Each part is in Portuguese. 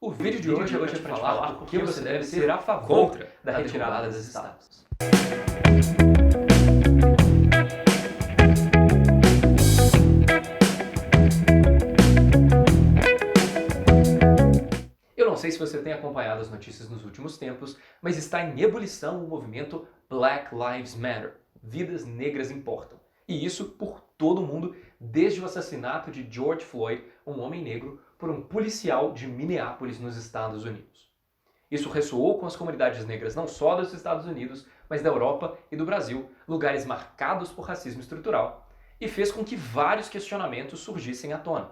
O vídeo de hoje é para te falar por que você deve ser a favor da retirada das estátuas. Eu não sei se você tem acompanhado as notícias nos últimos tempos, mas está em ebulição o movimento Black Lives Matter. Vidas negras importam. E isso por todo o mundo, desde o assassinato de George Floyd, um homem negro, por um policial de Minneapolis, nos Estados Unidos. Isso ressoou com as comunidades negras não só dos Estados Unidos, mas da Europa e do Brasil, lugares marcados por racismo estrutural, e fez com que vários questionamentos surgissem à tona.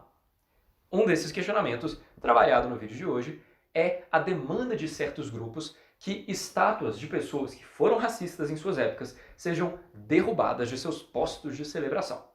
Um desses questionamentos, trabalhado no vídeo de hoje, é a demanda de certos grupos que estátuas de pessoas que foram racistas em suas épocas sejam derrubadas de seus postos de celebração.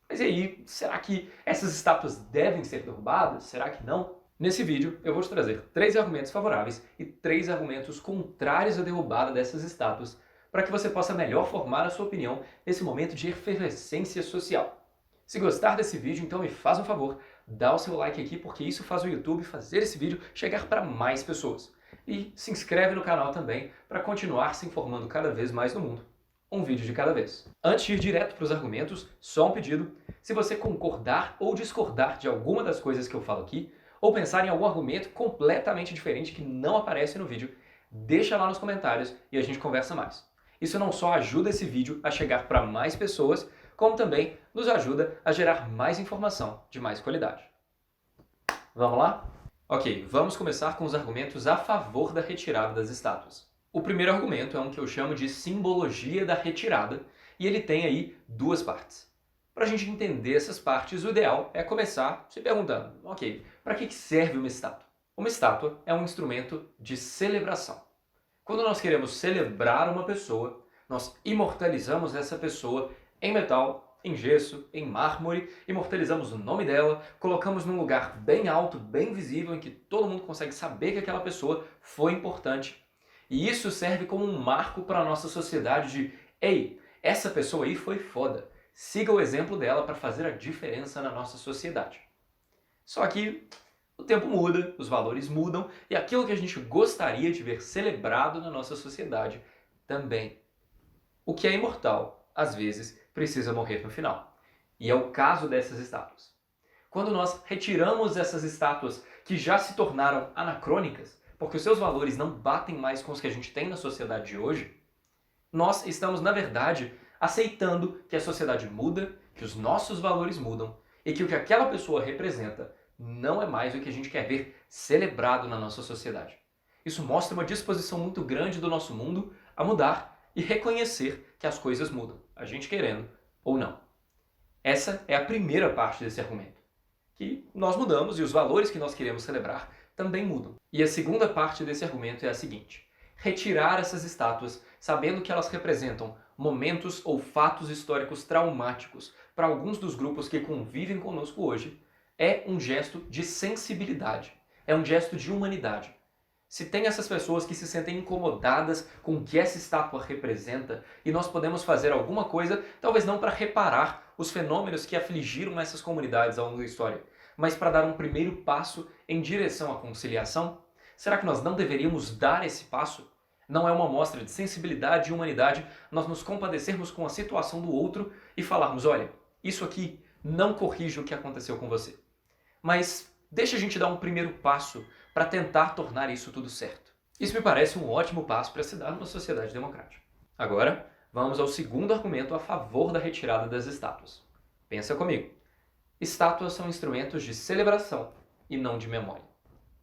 Mas e aí, será que essas estátuas devem ser derrubadas? Será que não? Nesse vídeo eu vou te trazer 3 argumentos favoráveis e 3 argumentos contrários à derrubada dessas estátuas para que você possa melhor formar a sua opinião nesse momento de efervescência social. Se gostar desse vídeo, então me faz um favor, dá o seu like aqui porque isso faz o YouTube fazer esse vídeo chegar para mais pessoas. E se inscreve no canal também para continuar se informando cada vez mais no mundo. Um vídeo de cada vez. Antes de ir direto para os argumentos, só um pedido. Se você concordar ou discordar de alguma das coisas que eu falo aqui, ou pensar em algum argumento completamente diferente que não aparece no vídeo, deixa lá nos comentários e a gente conversa mais. Isso não só ajuda esse vídeo a chegar para mais pessoas, como também nos ajuda a gerar mais informação de mais qualidade. Vamos lá? Ok, vamos começar com os argumentos a favor da retirada das estátuas. O primeiro argumento é um que eu chamo de simbologia da retirada, e ele tem aí 2 partes. Para a gente entender essas partes, o ideal é começar se perguntando, ok, para que serve uma estátua? Uma estátua é um instrumento de celebração. Quando nós queremos celebrar uma pessoa, nós imortalizamos essa pessoa em metal, em gesso, em mármore, imortalizamos o nome dela, colocamos num lugar bem alto, bem visível, em que todo mundo consegue saber que aquela pessoa foi importante. E isso serve como um marco para a nossa sociedade de, ei, essa pessoa aí foi foda. Siga o exemplo dela para fazer a diferença na nossa sociedade. Só que o tempo muda, os valores mudam e aquilo que a gente gostaria de ver celebrado na nossa sociedade também. O que é imortal, às vezes, precisa morrer no final. E é o caso dessas estátuas. Quando nós retiramos essas estátuas que já se tornaram anacrônicas, porque os seus valores não batem mais com os que a gente tem na sociedade de hoje, nós estamos, na verdade, aceitando que a sociedade muda, que os nossos valores mudam e que o que aquela pessoa representa não é mais o que a gente quer ver celebrado na nossa sociedade. Isso mostra uma disposição muito grande do nosso mundo a mudar e reconhecer que as coisas mudam, a gente querendo ou não. Essa é a primeira parte desse argumento, que nós mudamos e os valores que nós queremos celebrar também mudam. E a segunda parte desse argumento é a seguinte: retirar essas estátuas, sabendo que elas representam momentos ou fatos históricos traumáticos para alguns dos grupos que convivem conosco hoje, é um gesto de sensibilidade, é um gesto de humanidade. Se tem essas pessoas que se sentem incomodadas com o que essa estátua representa e nós podemos fazer alguma coisa, talvez não para reparar os fenômenos que afligiram essas comunidades ao longo da história, mas para dar um primeiro passo em direção à conciliação, será que nós não deveríamos dar esse passo? Não é uma mostra de sensibilidade e humanidade nós nos compadecermos com a situação do outro e falarmos, olha, isso aqui não corrige o que aconteceu com você. Mas deixa a gente dar um primeiro passo para tentar tornar isso tudo certo. Isso me parece um ótimo passo para se dar numa sociedade democrática. Agora, vamos ao segundo argumento a favor da retirada das estátuas. Pensa comigo. Estátuas são instrumentos de celebração e não de memória.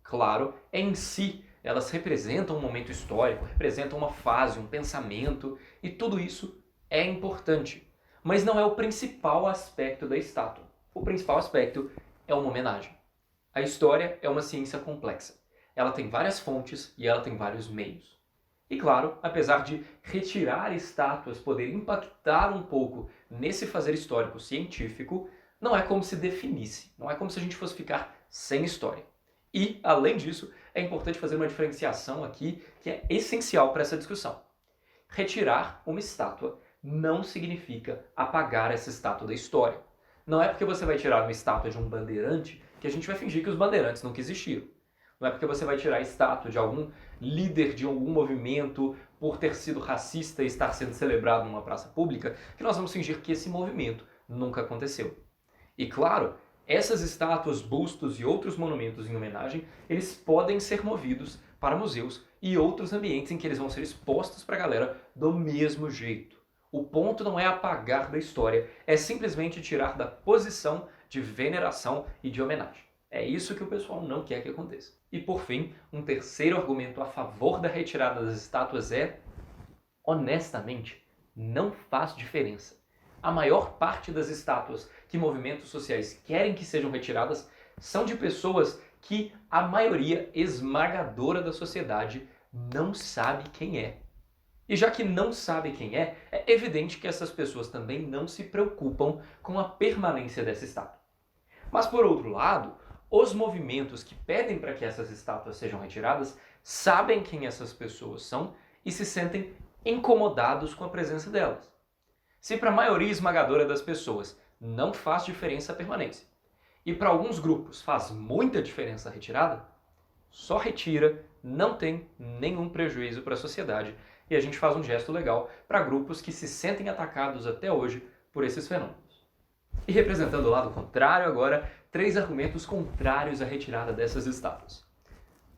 Claro, em si, elas representam um momento histórico, representam uma fase, um pensamento, e tudo isso é importante. Mas não é o principal aspecto da estátua. O principal aspecto é uma homenagem. A história é uma ciência complexa. Ela tem várias fontes e ela tem vários meios. E claro, apesar de retirar estátuas poder impactar um pouco nesse fazer histórico científico, não é como se definisse, não é como se a gente fosse ficar sem história. E, além disso, é importante fazer uma diferenciação aqui que é essencial para essa discussão. Retirar uma estátua não significa apagar essa estátua da história. Não é porque você vai tirar uma estátua de um bandeirante que a gente vai fingir que os bandeirantes nunca existiram. Não é porque você vai tirar a estátua de algum líder de algum movimento por ter sido racista e estar sendo celebrado numa praça pública que nós vamos fingir que esse movimento nunca aconteceu. E claro, essas estátuas, bustos e outros monumentos em homenagem, eles podem ser movidos para museus e outros ambientes em que eles vão ser expostos para a galera do mesmo jeito. O ponto não é apagar da história, é simplesmente tirar da posição de veneração e de homenagem. É isso que o pessoal não quer que aconteça. E por fim, um terceiro argumento a favor da retirada das estátuas é, honestamente, não faz diferença. A maior parte das estátuas que movimentos sociais querem que sejam retiradas são de pessoas que a maioria esmagadora da sociedade não sabe quem é. E já que não sabe quem é evidente que essas pessoas também não se preocupam com a permanência dessa estátua. Mas por outro lado, os movimentos que pedem para que essas estátuas sejam retiradas sabem quem essas pessoas são e se sentem incomodados com a presença delas. Se para a maioria esmagadora das pessoas não faz diferença a permanência, e para alguns grupos faz muita diferença a retirada, só retira, não tem nenhum prejuízo para a sociedade, e a gente faz um gesto legal para grupos que se sentem atacados até hoje por esses fenômenos. E representando o lado contrário agora, 3 argumentos contrários à retirada dessas estátuas.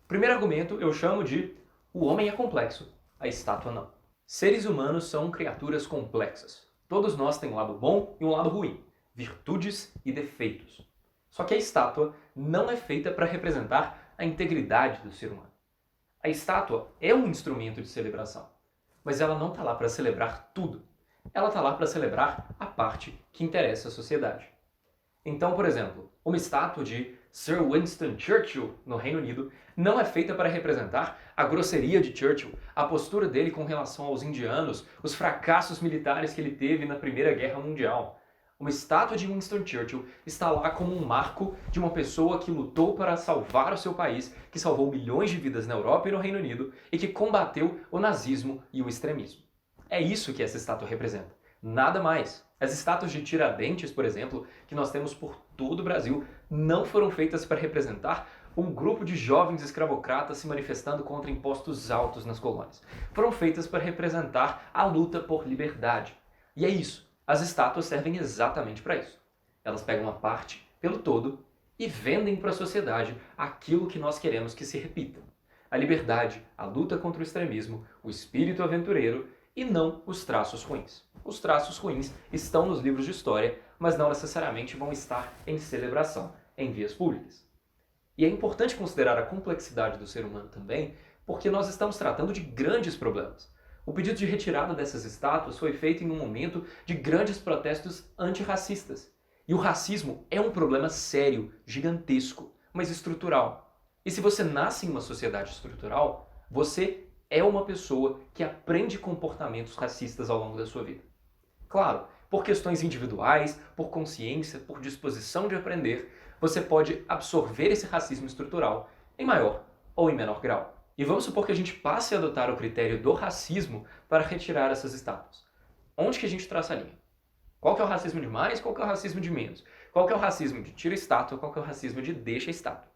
Primeiro argumento eu chamo de o homem é complexo, a estátua não. Seres humanos são criaturas complexas. Todos nós temos um lado bom e um lado ruim, virtudes e defeitos. Só que a estátua não é feita para representar a integridade do ser humano. A estátua é um instrumento de celebração, mas ela não está lá para celebrar tudo. Ela está lá para celebrar a parte que interessa à sociedade. Então, por exemplo, uma estátua de Sir Winston Churchill, no Reino Unido, não é feita para representar a grosseria de Churchill, a postura dele com relação aos indianos, os fracassos militares que ele teve na Primeira Guerra Mundial. Uma estátua de Winston Churchill está lá como um marco de uma pessoa que lutou para salvar o seu país, que salvou milhões de vidas na Europa e no Reino Unido e que combateu o nazismo e o extremismo. É isso que essa estátua representa. Nada mais. As estátuas de Tiradentes, por exemplo, que nós temos por todo o Brasil, não foram feitas para representar um grupo de jovens escravocratas se manifestando contra impostos altos nas colônias. Foram feitas para representar a luta por liberdade. E é isso. As estátuas servem exatamente para isso. Elas pegam uma parte pelo todo e vendem para a sociedade aquilo que nós queremos que se repita. A liberdade, a luta contra o extremismo, o espírito aventureiro e não os traços ruins. Os traços ruins estão nos livros de história, mas não necessariamente vão estar em celebração, em vias públicas. E é importante considerar a complexidade do ser humano também, porque nós estamos tratando de grandes problemas. O pedido de retirada dessas estátuas foi feito em um momento de grandes protestos antirracistas. E o racismo é um problema sério, gigantesco, mas estrutural. E se você nasce em uma sociedade estrutural, você é uma pessoa que aprende comportamentos racistas ao longo da sua vida. Claro, por questões individuais, por consciência, por disposição de aprender, você pode absorver esse racismo estrutural em maior ou em menor grau. E vamos supor que a gente passe a adotar o critério do racismo para retirar essas estátuas. Onde que a gente traça a linha? Qual que é o racismo de mais, qual que é o racismo de menos? Qual que é o racismo de tira a estátua, qual que é o racismo de deixa a estátua?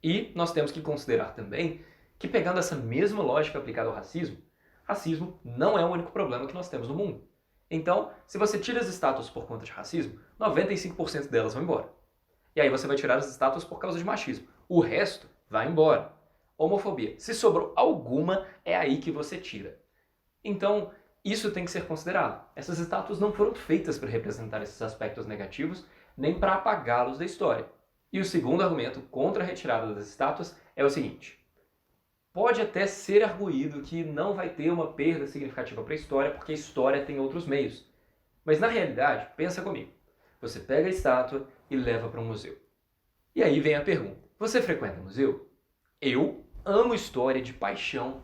E nós temos que considerar também que, pegando essa mesma lógica aplicada ao racismo, racismo não é o único problema que nós temos no mundo. Então, se você tira as estátuas por conta de racismo, 95% delas vão embora. E aí você vai tirar as estátuas por causa de machismo. O resto vai embora. Homofobia. Se sobrou alguma, é aí que você tira. Então, isso tem que ser considerado. Essas estátuas não foram feitas para representar esses aspectos negativos, nem para apagá-los da história. E o segundo argumento contra a retirada das estátuas é o seguinte. Pode até ser arguído que não vai ter uma perda significativa para a história, porque a história tem outros meios. Mas na realidade, pensa comigo. Você pega a estátua e leva para um museu. E aí vem a pergunta. Você frequenta museu? Eu amo história de paixão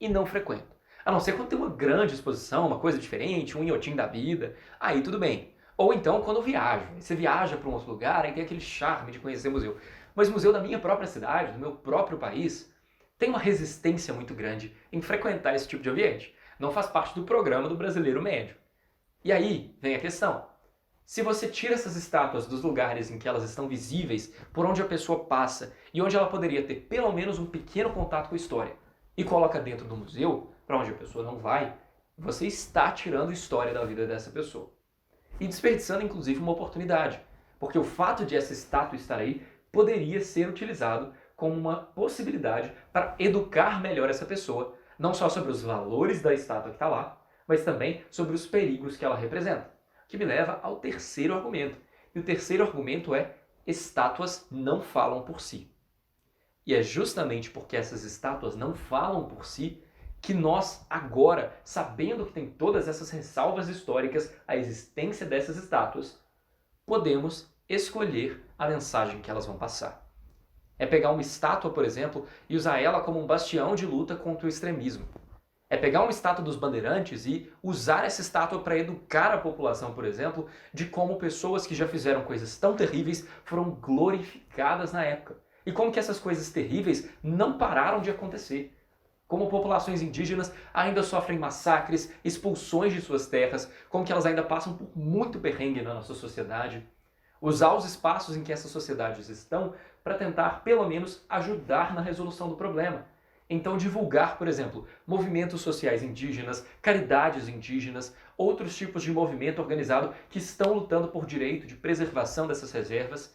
e não frequento. A não ser quando tem uma grande exposição, uma coisa diferente, um iotim da vida, aí tudo bem. Ou então quando eu viajo. Você viaja para um outro lugar e tem aquele charme de conhecer museu. Mas museu da minha própria cidade, do meu próprio país, tem uma resistência muito grande em frequentar esse tipo de ambiente. Não faz parte do programa do brasileiro médio. E aí vem a questão. Se você tira essas estátuas dos lugares em que elas estão visíveis, por onde a pessoa passa e onde ela poderia ter pelo menos um pequeno contato com a história, e coloca dentro do museu, para onde a pessoa não vai, você está tirando a história da vida dessa pessoa. E desperdiçando inclusive uma oportunidade, porque o fato de essa estátua estar aí poderia ser utilizado como uma possibilidade para educar melhor essa pessoa, não só sobre os valores da estátua que está lá, mas também sobre os perigos que ela representa. Que me leva ao terceiro argumento. E o terceiro argumento é: estátuas não falam por si. E é justamente porque essas estátuas não falam por si que nós agora, sabendo que tem todas essas ressalvas históricas à existência dessas estátuas, podemos escolher a mensagem que elas vão passar. É pegar uma estátua, por exemplo, e usar ela como um bastião de luta contra o extremismo. É pegar uma estátua dos bandeirantes e usar essa estátua para educar a população, por exemplo, de como pessoas que já fizeram coisas tão terríveis foram glorificadas na época. E como que essas coisas terríveis não pararam de acontecer. Como populações indígenas ainda sofrem massacres, expulsões de suas terras, como que elas ainda passam por muito perrengue na nossa sociedade. Usar os espaços em que essas sociedades estão para tentar, pelo menos, ajudar na resolução do problema. Então divulgar, por exemplo, movimentos sociais indígenas, caridades indígenas, outros tipos de movimento organizado que estão lutando por direito de preservação dessas reservas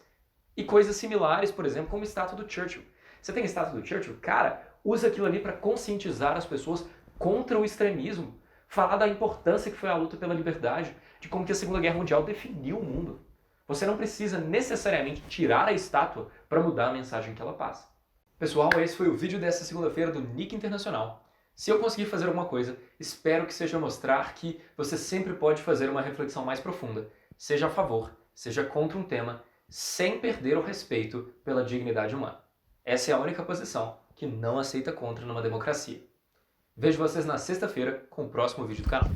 e coisas similares, por exemplo, como a estátua do Churchill. Você tem a estátua do Churchill? Cara, usa aquilo ali para conscientizar as pessoas contra o extremismo, falar da importância que foi a luta pela liberdade, de como que a Segunda Guerra Mundial definiu o mundo. Você não precisa necessariamente tirar a estátua para mudar a mensagem que ela passa. Pessoal, esse foi o vídeo dessa segunda-feira do Nick Internacional. Se eu conseguir fazer alguma coisa, espero que seja mostrar que você sempre pode fazer uma reflexão mais profunda, seja a favor, seja contra um tema, sem perder o respeito pela dignidade humana. Essa é a única posição que não aceita contra numa democracia. Vejo vocês na sexta-feira com o próximo vídeo do canal.